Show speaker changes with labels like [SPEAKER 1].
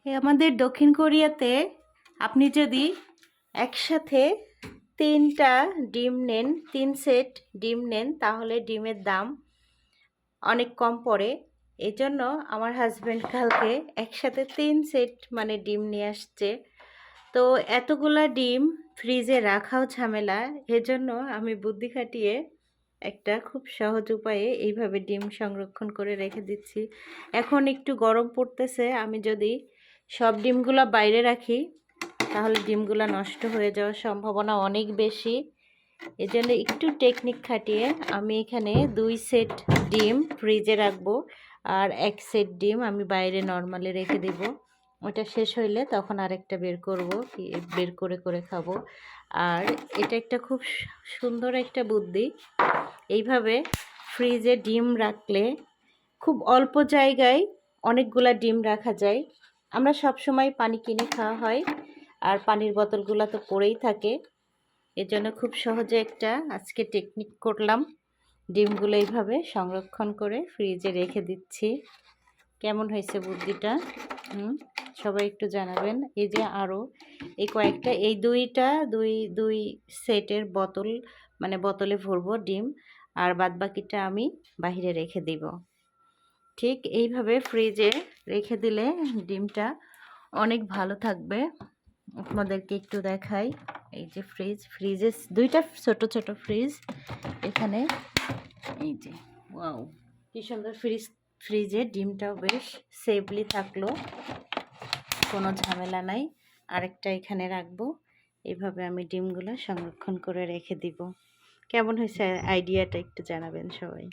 [SPEAKER 1] আমাদের দক্ষিণ কোরিয়াতে আপনি যদি একসাথে 3টা ডিম নেন, 3 সেট ডিম নেন, তাহলে ডিমের দাম অনেক কম পড়ে। এজন্য আমার হাজব্যান্ড কালকে একসাথে 3 সেট মানে ডিম নিয়ে আসছে। তো এতগুলা ডিম ফ্রিজে রাখাও ঝামেলা, এজন্য আমি বুদ্ধি খাটিয়ে একটা খুব সহজ উপায়ে এইভাবে ডিম সংরক্ষণ করে রেখে দিচ্ছি। এখন একটু গরম পড়তেছে, আমি যদি সব ডিমগুলা বাইরে রাখি তাহলে ডিমগুলা নষ্ট হয়ে যাওয়ার সম্ভাবনা অনেক বেশি। এজন্য একটু টেকনিক খাটিয়ে আমি এখানে 2 সেট ডিম ফ্রিজে রাখবো, আর 1 সেট ডিম আমি বাইরে নর্মালি রেখে দেব। ওটা শেষ হইলে তখন আরেকটা বের করব, বের করে করে খাবো। আর এটা একটা খুব সুন্দর একটা বুদ্ধি। এইভাবে ফ্রিজে ডিম রাখলে খুব অল্প জায়গায় অনেকগুলা ডিম রাখা যায়। আমরা সব সময় পানি কিনে খাওয়া হয়, আর পানির বোতলগুলো তো পড়েই থাকে। এজন্য খুব সহজে একটা আজকে টেকনিক করলাম, ডিমগুলো এইভাবে সংরক্ষণ করে ফ্রিজে রেখে দিচ্ছি। কেমন হয়েছে বুদ্ধিটা? সবাই একটু জানাবেন। এই যে আরও এই কয়েকটা, এই দুই সেটের বোতল মানে বোতলে ভরবো ডিম, আর বাদবাকিটা আমি বাইরে রেখে দিব। ঠিক এইভাবে ফ্রিজে রেখে দিলে ডিমটা অনেক ভালো থাকবে। আপনাদেরকে একটু দেখাই। এই যে ফ্রিজে 2টা ছোট ছোট ফ্রিজ এখানে। এই যে ওয়াও, কি সুন্দর ফ্রিজে ডিমটাও বেশ সেফলি থাকলো, কোনো ঝামেলা নাই। আরেকটা এখানে রাখবো। এইভাবে আমি ডিমগুলো সংরক্ষণ করে রেখে দিব। কেমন হয়েছে আইডিয়াটা একটু জানাবেন সবাই।